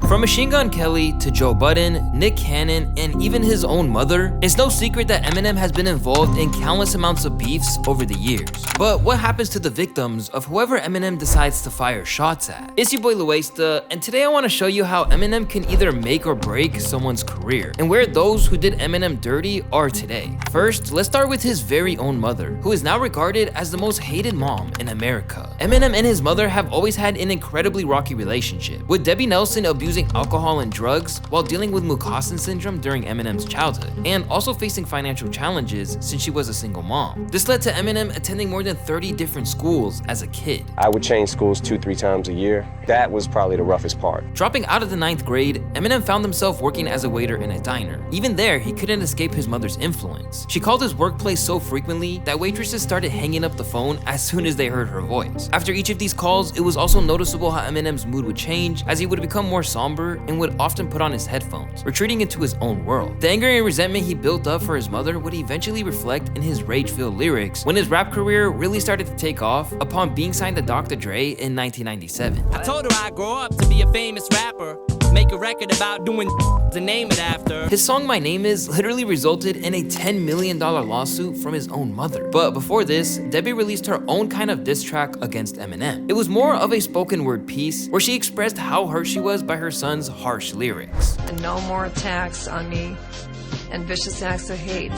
From Machine Gun Kelly to Joe Budden, Nick Cannon, and even his own mother, it's no secret that Eminem has been involved in countless amounts of beefs over the years. But what happens to the victims of whoever Eminem decides to fire shots at? It's your boy Louaista, and today I want to show you how Eminem can either make or break someone's career, and where those who did Eminem dirty are today. First, let's start with his very own mother, who is now regarded as the most hated mom in America. Eminem and his mother have always had an incredibly rocky relationship, with Debbie Nelson abusing alcohol and drugs while dealing with Mukassin syndrome during Eminem's childhood, and also facing financial challenges since she was a single mom. This led to Eminem attending more than 30 different schools as a kid. I would change schools 2-3 times a year. That was probably the roughest part. Dropping out of the 9th grade, Eminem found himself working as a waiter in a diner. Even there, he couldn't escape his mother's influence. She called his workplace so frequently that waitresses started hanging up the phone as soon as they heard her voice. After each of these calls, it was also noticeable how Eminem's mood would change, as he would become more somber and would often put on his headphones, retreating into his own world. The anger and resentment he built up for his mother would eventually reflect in his rage-filled lyrics when his rap career really started to take off upon being signed to Dr. Dre in 1997. I told her I'd grow up to be a famous rapper, make a record about doing to name it after. His song My Name Is literally resulted in a $10 million lawsuit from his own mother. But before this, Debbie released her own kind of diss track against Eminem. It was more of a spoken word piece where she expressed how hurt she was by her son's harsh lyrics. And no more attacks on me and vicious acts of hate,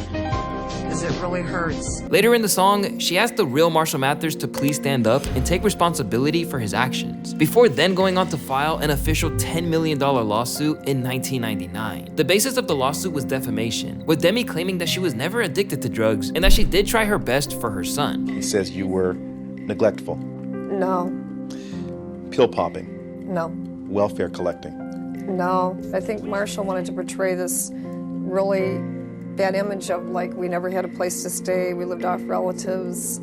because it really hurts. Later in the song, she asked the real Marshall Mathers to please stand up and take responsibility for his actions, before then going on to file an official $10 million lawsuit in 1999. The basis of the lawsuit was defamation, with Demi claiming that she was never addicted to drugs and that she did try her best for her son. He says you were neglectful, No, pill popping, no, welfare collecting. no. I think Marshall wanted to portray this really bad image of like we never had a place to stay, we lived off relatives,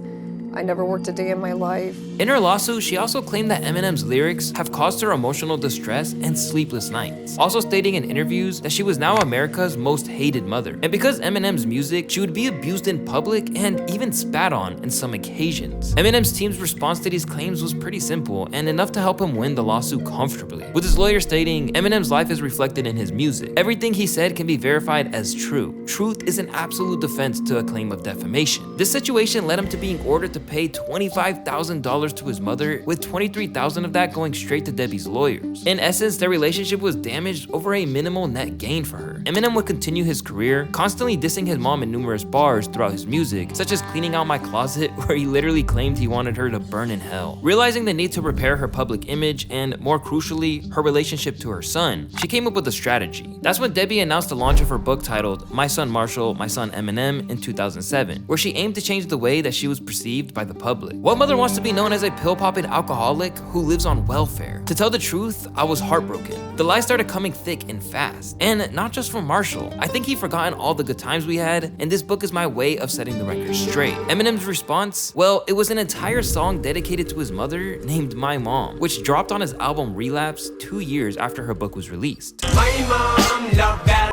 I never worked a day in my life. In her lawsuit, she also claimed that Eminem's lyrics have caused her emotional distress and sleepless nights, also stating in interviews that she was now America's most hated mother. And because Eminem's music, she would be abused in public and even spat on in some occasions. Eminem's team's response to these claims was pretty simple and enough to help him win the lawsuit comfortably, with his lawyer stating Eminem's life is reflected in his music. Everything he said can be verified as true. Truth is an absolute defense to a claim of defamation. This situation led him to being ordered to pay $25,000 to his mother, with $23,000 of that going straight to Debbie's lawyers. In essence, their relationship was damaged over a minimal net gain for her. Eminem would continue his career, constantly dissing his mom in numerous bars throughout his music, such as Cleaning Out My Closet, where he literally claimed he wanted her to burn in hell. Realizing the need to repair her public image and, more crucially, her relationship to her son, she came up with a strategy. That's when Debbie announced the launch of her book titled My Son Marshall, My Son Eminem in 2007, where she aimed to change the way that she was perceived by the public. What mother wants to be known as a pill-popping alcoholic who lives on welfare? To tell the truth, I was heartbroken. The lies started coming thick and fast, and not just from Marshall. I think he'd forgotten all the good times we had, and this book is my way of setting the record straight. Eminem's response? Well, it was an entire song dedicated to his mother named My Mom, which dropped on his album Relapse 2 years after her book was released. My mom loved that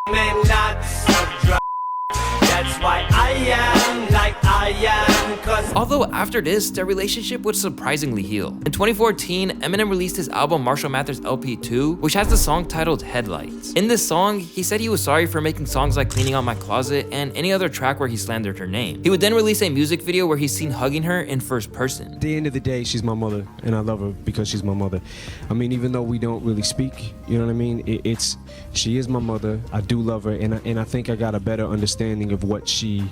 and lots of drugs. That's why I am like I am. Although after this, their relationship would surprisingly heal. In 2014, Eminem released his album Marshall Mathers LP 2, which has the song titled Headlights. In this song, he said he was sorry for making songs like Cleaning Out My Closet and any other track where he slandered her name. He would then release a music video where he's seen hugging her in first person. At the end of the day, she's my mother, and I love her because she's my mother. I mean, even though we don't really speak, you know what I mean? She is my mother. I do love her, and I think I got a better understanding of what she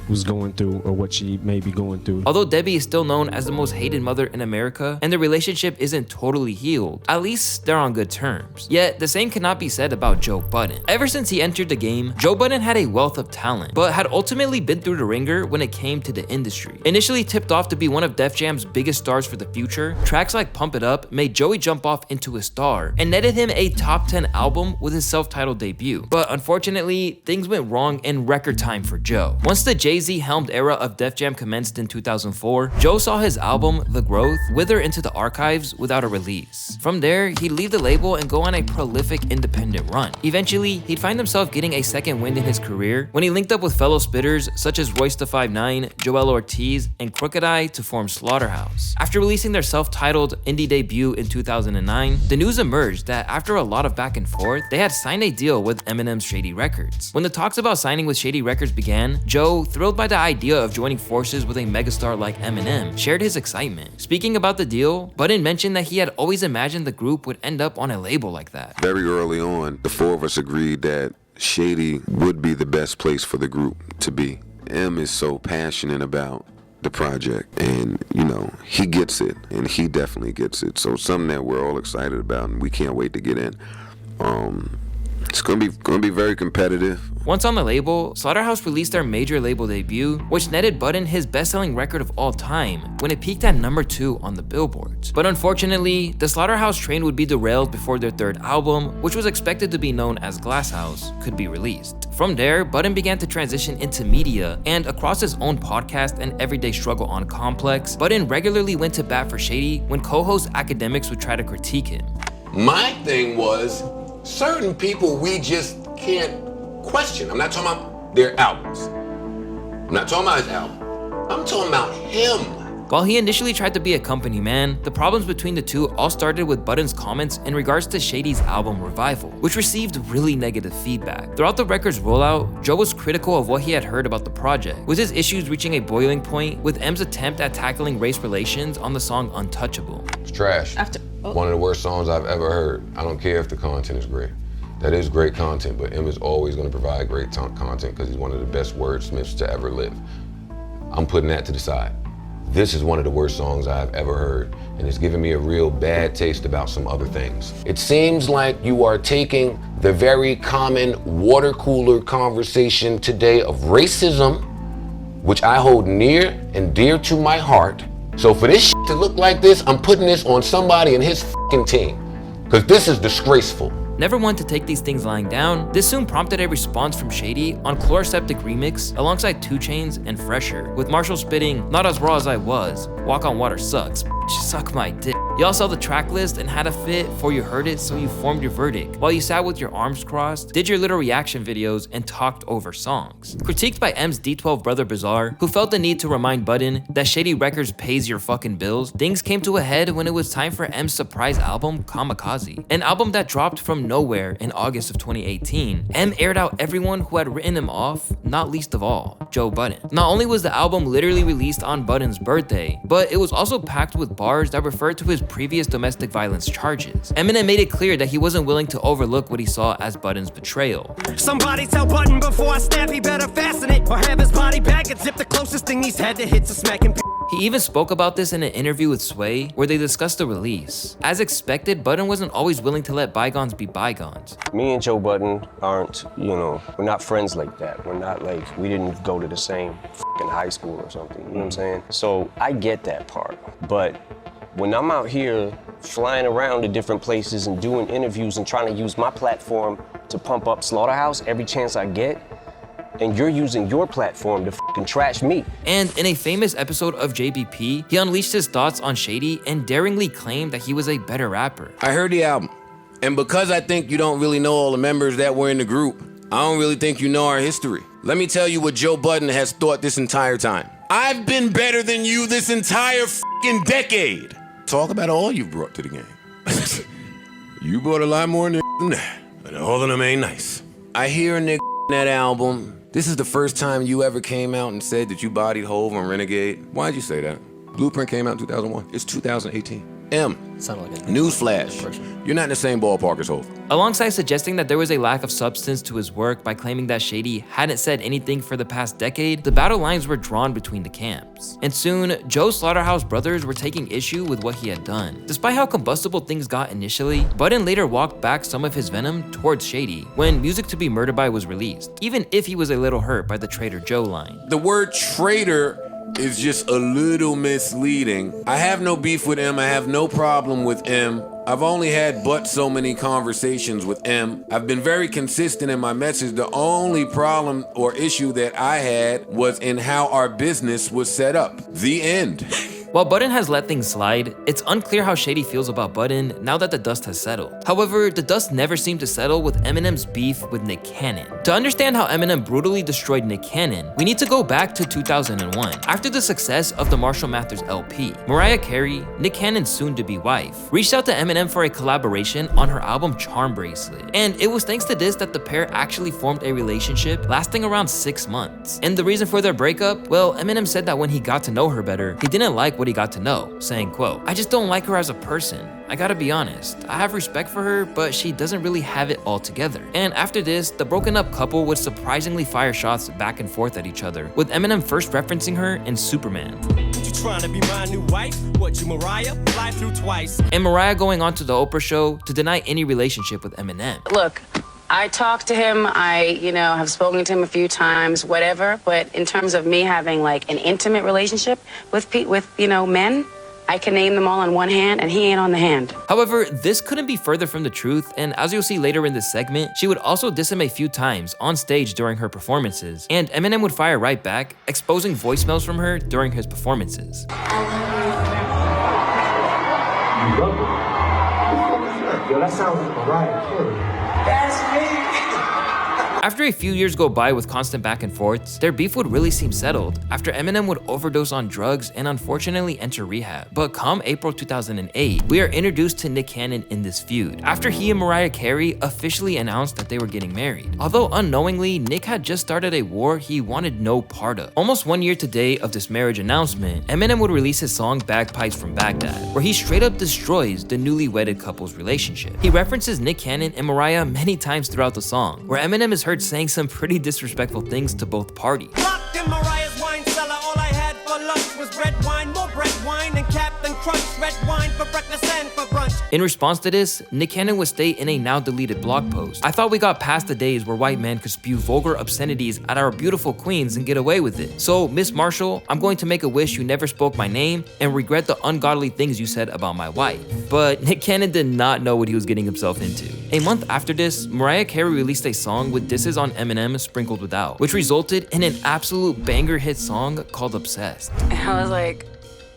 was going through or what she may be going through. Although Debbie is still known as the most hated mother in America and their relationship isn't totally healed, at least they're on good terms. Yet the same cannot be said about Joe Budden. Ever since he entered the game, Joe Budden had a wealth of talent, but had ultimately been through the ringer when it came to the industry. Initially tipped off to be one of Def Jam's biggest stars for the future, tracks like Pump It Up made Joey jump off into a star and netted him a top 10 album with his self-titled debut. But unfortunately, things went wrong in record time for Joe. Once the J Jay-Z-helmed era of Def Jam commenced in 2004, Joe saw his album, The Growth, wither into the archives without a release. From there, he'd leave the label and go on a prolific independent run. Eventually, he'd find himself getting a second wind in his career when he linked up with fellow spitters such as Louaista 5'9", Joel Ortiz, and Crooked I to form Slaughterhouse. After releasing their self-titled indie debut in 2009, the news emerged that after a lot of back and forth, they had signed a deal with Eminem's Shady Records. When the talks about signing with Shady Records began, Joe, thrilled by the idea of joining forces with a megastar like Eminem, shared his excitement. Speaking about the deal, Budden mentioned that he had always imagined the group would end up on a label like that. Very early on, the four of us agreed that Shady would be the best place for the group to be. M is so passionate about the project, and he gets it, and he definitely gets it. So something that we're all excited about, and we can't wait to get in. It's gonna be very competitive. Once on the label, Slaughterhouse released their major label debut, which netted Budden his best-selling record of all time when it peaked at #2 on the billboards. But unfortunately, the Slaughterhouse train would be derailed before their third album, which was expected to be known as Glass House, could be released. From there, Budden began to transition into media, and across his own podcast and Everyday Struggle on Complex, Budden regularly went to bat for Shady when co-host academics would try to critique him. My thing was, certain people we just can't question. I'm not talking about their albums. I'm not talking about his album. I'm talking about him. While he initially tried to be a company man, the problems between the two all started with Budden's comments in regards to Shady's album Revival, which received really negative feedback. Throughout the record's rollout, Joe was critical of what he had heard about the project, with his issues reaching a boiling point with M's attempt at tackling race relations on the song Untouchable. It's trash. One of the worst songs I've ever heard. I don't care if the content is great. That is great content, but M is always going to provide great content because he's one of the best wordsmiths to ever live. I'm putting that to the side. This is one of the worst songs I've ever heard, and it's giving me a real bad taste about some other things. It seems like you are taking the very common water cooler conversation today of racism, which I hold near and dear to my heart. So for this shit to look like this, I'm putting this on somebody and his fucking team, because this is disgraceful. Never one to take these things lying down, this soon prompted a response from Shady on Chloroseptic Remix alongside 2 Chainz and Fresher, with Marshall spitting, "Not as raw as I was, walk on water sucks, suck my dick." Y'all saw the track list and had a fit before you heard it, so you formed your verdict, while you sat with your arms crossed, did your little reaction videos, and talked over songs. Critiqued by M's D12 brother Bizarre, who felt the need to remind Budden that Shady Records pays your fucking bills, things came to a head when it was time for M's surprise album, Kamikaze. An album that dropped from nowhere in August of 2018, M aired out everyone who had written him off, not least of all, Joe Budden. Not only was the album literally released on Budden's birthday, but it was also packed with bars that referred to his previous domestic violence charges. Eminem made it clear that he wasn't willing to overlook what he saw as Budden's betrayal. Somebody tell Budden before I snap, he better fasten it or have his body back and zip the closest thing he's had to hit to smacking. He even spoke about this in an interview with Sway, where they discussed the release. As expected, Budden wasn't always willing to let bygones be bygones. Me and Joe Budden aren't, we're not friends like that. We're not like, we didn't go to the same fucking high school or something, you know what I'm saying? So I get that part, but when I'm out here flying around to different places and doing interviews and trying to use my platform to pump up Slaughterhouse every chance I get, and you're using your platform to fucking trash me. And in a famous episode of JBP, he unleashed his thoughts on Shady and daringly claimed that he was a better rapper. I heard the album, and because I think you don't really know all the members that were in the group, I don't really think you know our history. Let me tell you what Joe Budden has thought this entire time. I've been better than you this entire fucking decade. Talk about all you've brought to the game. You brought a lot more than that, but all of them ain't nice. I hear a nigga that album. This is the first time you ever came out and said that you bodied Hove on Renegade. Why'd you say that? Blueprint came out in 2001. It's 2018. M. Sounded like a Newsflash. You're not in the same ballpark as Hove. Alongside suggesting that there was a lack of substance to his work by claiming that Shady hadn't said anything for the past decade, the battle lines were drawn between the camps. And soon, Joe's Slaughterhouse brothers were taking issue with what he had done. Despite how combustible things got initially, Budden later walked back some of his venom towards Shady when Music to Be Murdered By was released, even if he was a little hurt by the Trader Joe line. The word traitor is just a little misleading. I have no beef with M. I have no problem with M I've only had but so many conversations with M. I've been very consistent in my message. The only problem or issue that I had was in how our business was set up. The end. While Budden has let things slide, it's unclear how Shady feels about Budden now that the dust has settled. However, the dust never seemed to settle with Eminem's beef with Nick Cannon. To understand how Eminem brutally destroyed Nick Cannon, we need to go back to 2001. After the success of the Marshall Mathers LP, Mariah Carey, Nick Cannon's soon-to-be wife, reached out to Eminem for a collaboration on her album Charm Bracelet. And it was thanks to this that the pair actually formed a relationship lasting around 6 months. And the reason for their breakup? Well, Eminem said that when he got to know her better, he didn't like what he got to know, saying, quote, "I just don't like her as a person. I gotta be honest, I have respect for her, but she doesn't really have it all together." And after this, the broken up couple would surprisingly fire shots back and forth at each other, with Eminem first referencing her in Superman. You trying to be my new wife? What, you Mariah? Fly through twice. And Mariah going on to the Oprah show to deny any relationship with Eminem. Look, I talked to him, I have spoken to him a few times, whatever, but in terms of me having like an intimate relationship with men, I can name them all on one hand, and he ain't on the hand. However, this couldn't be further from the truth, and as you'll see later in this segment, she would also diss him a few times on stage during her performances, and Eminem would fire right back, exposing voicemails from her during his performances. Yo, that sounds like Mariah Carey. That's me. After a few years go by with constant back and forths, their beef would really seem settled after Eminem would overdose on drugs and unfortunately enter rehab. But come April 2008, we are introduced to Nick Cannon in this feud, after he and Mariah Carey officially announced that they were getting married. Although unknowingly, Nick had just started a war he wanted no part of. Almost 1 year today of this marriage announcement, Eminem would release his song Bagpipes from Baghdad, where he straight up destroys the newly wedded couple's relationship. He references Nick Cannon and Mariah many times throughout the song, where Eminem is heard saying some pretty disrespectful things to both parties. Locked in Mariah's wine cellar, all I had for lunch was red wine, more bread wine, and Captain Crunch, red wine for breakfast and for brunch. In response to this, Nick Cannon would state in a now deleted blog post, "I thought we got past the days where white men could spew vulgar obscenities at our beautiful queens and get away with it. So, Miss Marshall, I'm going to make a wish you never spoke my name and regret the ungodly things you said about my wife." But Nick Cannon did not know what he was getting himself into. A month after this, Mariah Carey released a song with disses on Eminem sprinkled without, which resulted in an absolute banger hit song called Obsessed. And I was like,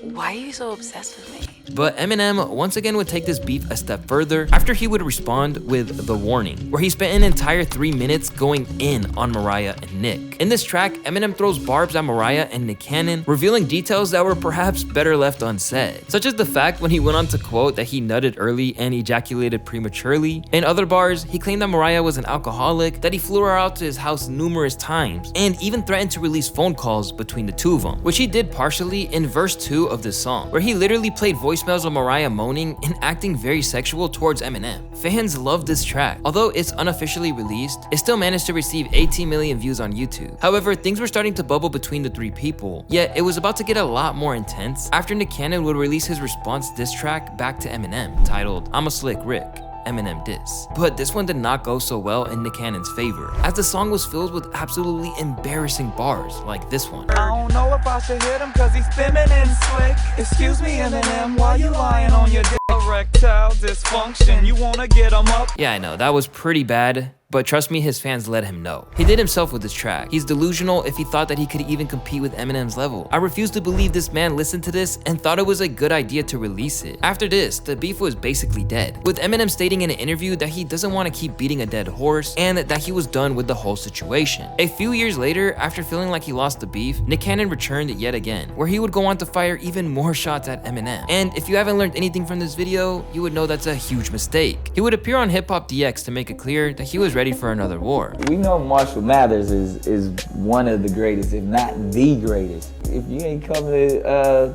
why are you so obsessed with me? But Eminem once again would take this beef a step further after he would respond with The Warning, where he spent an entire 3 minutes going in on Mariah and Nick. In this track, Eminem throws barbs at Mariah and Nick Cannon, revealing details that were perhaps better left unsaid, such as the fact when he went on to quote that he nutted early and ejaculated prematurely. In other bars, he claimed that Mariah was an alcoholic, that he flew her out to his house numerous times, and even threatened to release phone calls between the two of them, which he did partially in verse 2 of this song, where he literally played voicemails of Mariah moaning and acting very sexual towards Eminem. Fans loved this track. Although it's unofficially released, it still managed to receive 18 million views on YouTube. However, things were starting to bubble between the three people, yet it was about to get a lot more intense after Nick Cannon would release his response diss track back to Eminem, titled "I'm a Slick Rick." Eminem diss. But this one did not go so well in Nick Cannon's favor, as the song was filled with absolutely embarrassing bars like this one. I don't know if I should hit him cause he's feminine slick. Excuse me, Eminem, why you lying on your dick? Erectile dysfunction, you wanna get him up? Yeah, I know, that was pretty bad. But trust me, his fans let him know. He did himself with this track. He's delusional if he thought that he could even compete with Eminem's level. I refuse to believe this man listened to this and thought it was a good idea to release it. After this, the beef was basically dead, with Eminem stating in an interview that he doesn't want to keep beating a dead horse and that he was done with the whole situation. A few years later, after feeling like he lost the beef, Nick Cannon returned yet again, where he would go on to fire even more shots at Eminem. And if you haven't learned anything from this video, you would know that's a huge mistake. He would appear on Hip Hop DX to make it clear that he was ready for another war. We know Marshall Mathers is one of the greatest, if not the greatest. If you ain't come to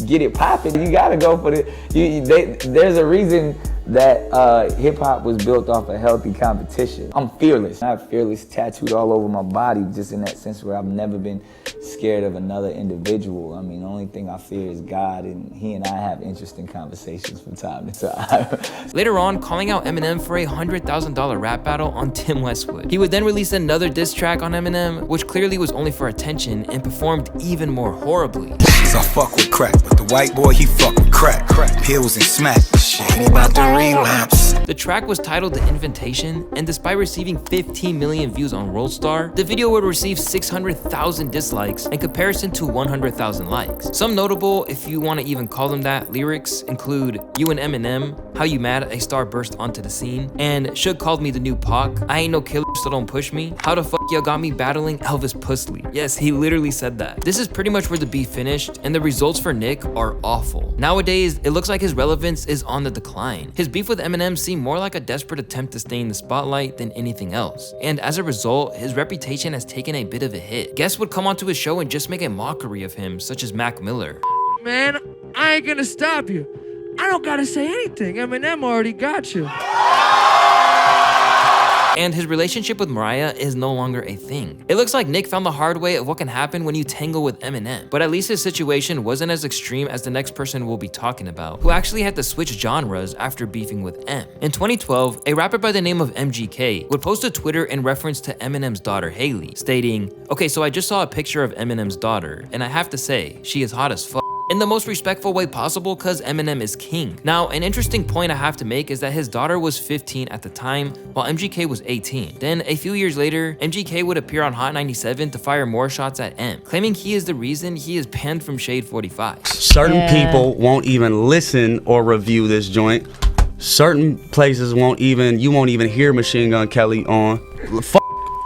get it popping, you gotta go for it. There's a reason that hip-hop was built off a healthy competition. I'm fearless. I have fearless tattooed all over my body, just in that sense where I've never been scared of another individual. I mean, the only thing I fear is God, and he and I have interesting conversations from time to time. Later on, calling out Eminem for a $100,000 rap battle on Tim Westwood. He would then release another diss track on Eminem, which clearly was only for attention and performed even more horribly. So I fuck with crack, but the white boy, he fuck with crack. Pills and smack. She ain't about to relapse. The track was titled The Invitation, and despite receiving 15 million views on World Star, the video would receive 600,000 dislikes in comparison to 100,000 likes. Some notable, if you want to even call them that, lyrics include You and Eminem, How You Mad a Star Burst Onto the Scene, and Should Called Me the New Pac, I Ain't No Killer So Don't Push Me, How the fuck y'all got me battling Elvis Pusley. Yes, he literally said that. This is pretty much where the beef finished, and the results for Nick are awful. Nowadays, it looks like his relevance is on the decline. His beef with Eminem seemed more like a desperate attempt to stay in the spotlight than anything else, and as a result, his reputation has taken a bit of a hit. Guests would come onto his show and just make a mockery of him, such as Mac Miller. Man, I ain't gonna stop you. I don't gotta say anything. Eminem already got you. And his relationship with Mariah is no longer a thing. It looks like Nick found the hard way of what can happen when you tangle with Eminem, but at least his situation wasn't as extreme as the next person we'll be talking about, who actually had to switch genres after beefing with M. In 2012, a rapper by the name of MGK would post to Twitter in reference to Eminem's daughter Haley, stating, "Okay, so I just saw a picture of Eminem's daughter, and I have to say, she is hot as fuck." In the most respectful way possible, cause Eminem is king. Now, an interesting point I have to make is that his daughter was 15 at the time, while MGK was 18. Then, a few years later, MGK would appear on Hot 97 to fire more shots at M, claiming he is the reason he is banned from Shade 45. Certain people won't even listen or review this joint. Certain places you won't even hear Machine Gun Kelly on.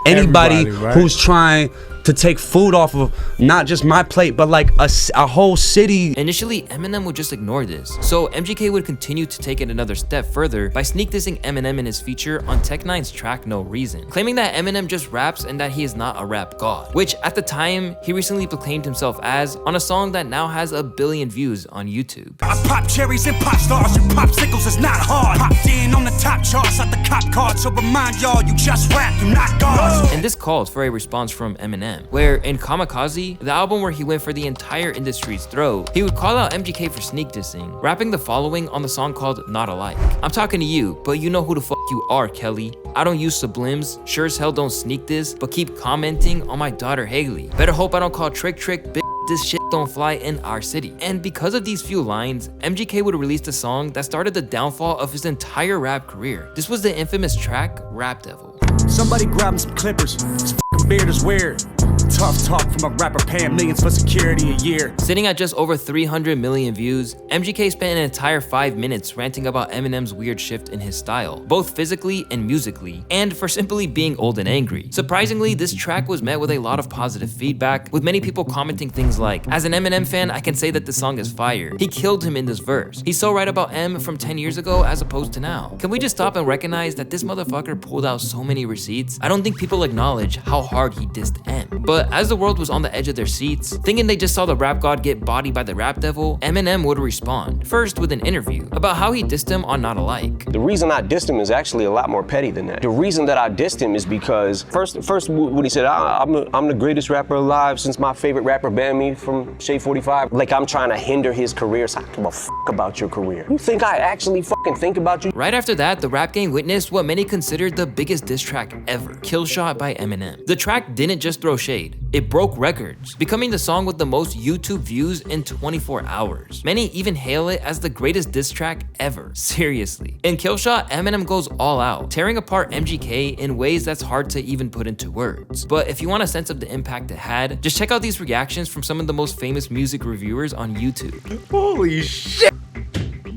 Anybody right? who's trying to take food off of not just my plate, but like a whole city. Initially, Eminem would just ignore this, so MGK would continue to take it another step further by sneak dissing Eminem in his feature on Tech Nine's track No Reason, claiming that Eminem just raps and that he is not a rap god, which at the time, he recently proclaimed himself as on a song that now has 1 billion views on YouTube. I pop cherries and pop stars and popsicles is not hard. Popped in on the top charts at the cop card, so remind y'all you just rap, you not gods. And this called for a response from Eminem, where in Kamikaze, the album where he went for the entire industry's throat, he would call out MGK for sneak dissing, rapping the following on the song called Not Alike. "I'm talking to you, but you know who the fuck you are, Kelly. I don't use sublims, sure as hell don't sneak this, but keep commenting on my daughter Haley. Better hope I don't call trick, bitch. This shit don't fly in our city." And because of these few lines, MGK would release the song that started the downfall of his entire rap career. This was the infamous track, Rap Devil. Somebody grab him some clippers. This f***ing beard is weird. Tough talk from a rapper paying millions for security a year. Sitting at just over 300 million views, MGK spent an entire 5 minutes ranting about Eminem's weird shift in his style, both physically and musically, and for simply being old and angry. Surprisingly, this track was met with a lot of positive feedback, with many people commenting things like, "As an Eminem fan, I can say that the song is fire. He killed him in this verse. He's so right about M from 10 years ago as opposed to now. Can we just stop and recognize that this motherfucker pulled out so many receipts?" I don't think people acknowledge how hard he dissed M. But as the world was on the edge of their seats, thinking they just saw the rap god get bodied by the rap devil, Eminem would respond, first with an interview, about how he dissed him on Not Alike. The reason I dissed him is actually a lot more petty than that. The reason that I dissed him is because, first when he said, I'm the greatest rapper alive since my favorite rapper banned me from Shade 45, like I'm trying to hinder his career, so I don't give a f*** about your career. You think I actually fucking think about you? Right after that, the rap game witnessed what many considered the biggest diss track ever, Kill Shot by Eminem. The track didn't just throw shade, it broke records, becoming the song with the most YouTube views in 24 hours. Many even hail it as the greatest diss track ever. Seriously. In Killshot, Eminem goes all out, tearing apart MGK in ways that's hard to even put into words. But if you want a sense of the impact it had, just check out these reactions from some of the most famous music reviewers on YouTube. Holy shit!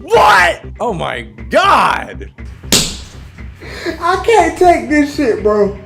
What? Oh my god! I can't take this shit, bro.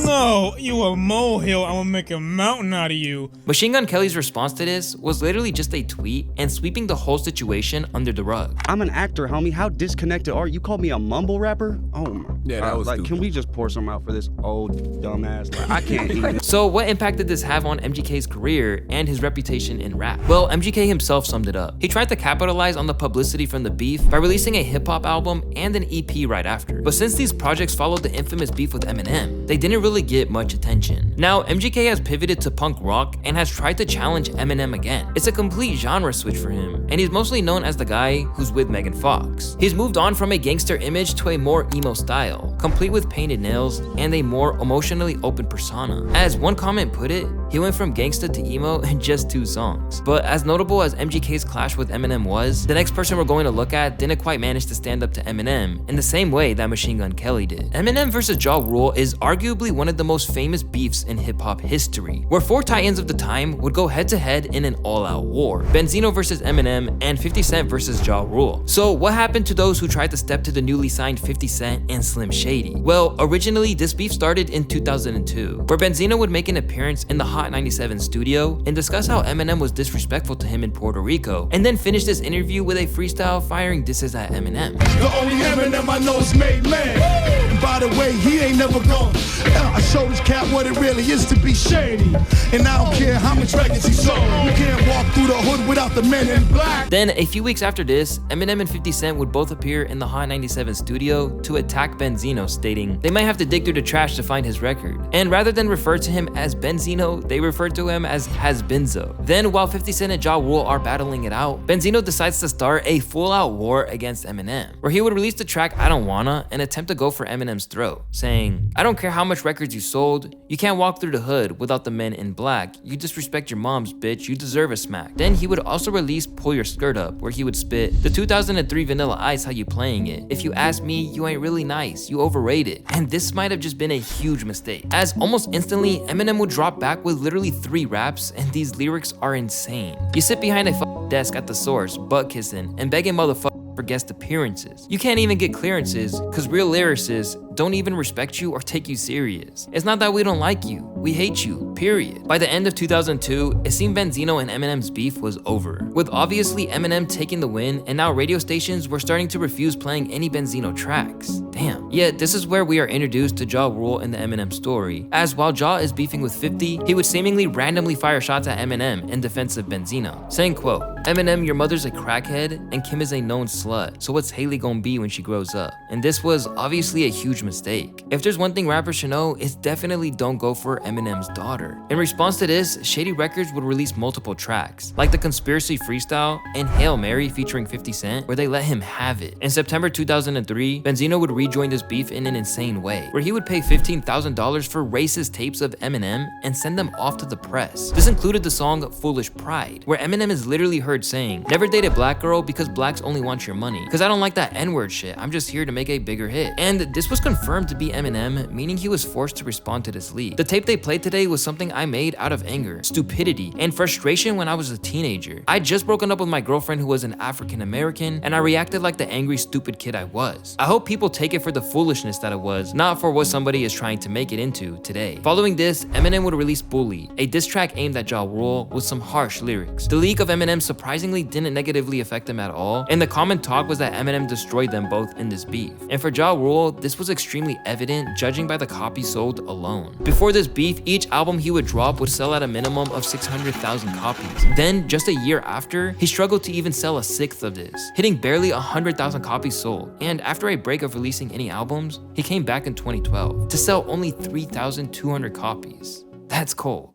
No, you a molehill, I'm gonna make a mountain out of you. Machine Gun Kelly's response to this was literally just a tweet and sweeping the whole situation under the rug. I'm an actor, homie. How disconnected are you? You call me a mumble rapper? Oh my. Yeah, that was like, stupid. Can we just pour some out for this old dumbass? Like, I can't even. So what impact did this have on MGK's career and his reputation in rap? Well, MGK himself summed it up. He tried to capitalize on the publicity from the beef by releasing a hip-hop album and an EP right after. But since these projects followed the infamous beef with Eminem, they didn't really get much attention. Now, MGK has pivoted to punk rock and has tried to challenge Eminem again. It's a complete genre switch for him, and he's mostly known as the guy who's with Megan Fox. He's moved on from a gangster image to a more emo style, look, complete with painted nails and a more emotionally open persona. As one comment put it, he went from gangsta to emo in just 2 songs. But as notable as MGK's clash with Eminem was, the next person we're going to look at didn't quite manage to stand up to Eminem in the same way that Machine Gun Kelly did. Eminem vs. Ja Rule is arguably one of the most famous beefs in hip-hop history, where 4 titans of the time would go head-to-head in an all-out war. Benzino vs. Eminem and 50 Cent vs. Ja Rule. So what happened to those who tried to step to the newly signed 50 Cent and Slim Shady? Well, originally this beef started in 2002, where Benzino would make an appearance in the Hot 97 studio and discuss how Eminem was disrespectful to him in Puerto Rico, and then finish this interview with a freestyle firing disses at Eminem. The only Eminem I know is made man. And by the way, he ain't never gone. I showed this cat what it really is to be shady. And I don't care how much records he sold. You can't walk through the hood without the men in black. Then a few weeks after this, Eminem and 50 Cent would both appear in the Hot 97 studio to attack Benzino, stating they might have to dig through the trash to find his record. And rather than refer to him as Benzino, they refer to him as Benzo. Then while 50 Cent and Ja Rule are battling it out, Benzino decides to start a full-out war against Eminem, where he would release the track I Don't Wanna and attempt to go for Eminem's throat, saying, I don't care how much records you sold, you can't walk through the hood without the men in black, you disrespect your moms, bitch, you deserve a smack. Then he would also release Pull Your Skirt Up, where he would spit, the 2003 Vanilla Ice, how you playing it? If you ask me, you ain't really nice, you overrated. And this might have just been a huge mistake, as almost instantly, Eminem would drop back with literally 3 raps, and these lyrics are insane. You sit behind a desk at the source, butt kissing, and begging motherfuckers for guest appearances. You can't even get clearances, cause real lyricists don't even respect you or take you serious. It's not that we don't like you, we hate you, period. By the end of 2002, it seemed Benzino and Eminem's beef was over, with obviously Eminem taking the win, and now radio stations were starting to refuse playing any Benzino tracks. Damn. Yet this is where we are introduced to Ja Rule in the Eminem story, as while Ja is beefing with 50, he would seemingly randomly fire shots at Eminem in defense of Benzino, saying, quote, Eminem, your mother's a crackhead, and Kim is a known slut, so what's Haley gonna be when she grows up? And this was obviously a huge mistake. If there's one thing rappers should know, it's definitely don't go for Eminem's daughter. In response to this, Shady Records would release multiple tracks, like the Conspiracy Freestyle and Hail Mary featuring 50 Cent, where they let him have it. In September 2003, Benzino would rejoin this beef in an insane way, where he would pay $15,000 for racist tapes of Eminem and send them off to the press. This included the song Foolish Pride, where Eminem is literally heard saying, never date a black girl because blacks only want your money, cause I don't like that N-word shit, I'm just here to make a bigger hit. And this was confirmed to be Eminem, meaning he was forced to respond to this leak. The tape they played today was something I made out of anger, stupidity, and frustration when I was a teenager. I'd just broken up with my girlfriend who was an African American, and I reacted like the angry, stupid kid I was. I hope people take it for the foolishness that it was, not for what somebody is trying to make it into today. Following this, Eminem would release Bully, a diss track aimed at Ja Rule with some harsh lyrics. The leak of Eminem surprisingly didn't negatively affect him at all, and the common talk was that Eminem destroyed them both in this beef. And for Ja Rule, this was extremely evident judging by the copies sold alone. Before this beef, each album he would drop would sell at a minimum of 600,000 copies. Then, just a year after, he struggled to even sell a sixth of this, hitting barely 100,000 copies sold. And after a break of releasing any albums, he came back in 2012 to sell only 3,200 copies. That's cold.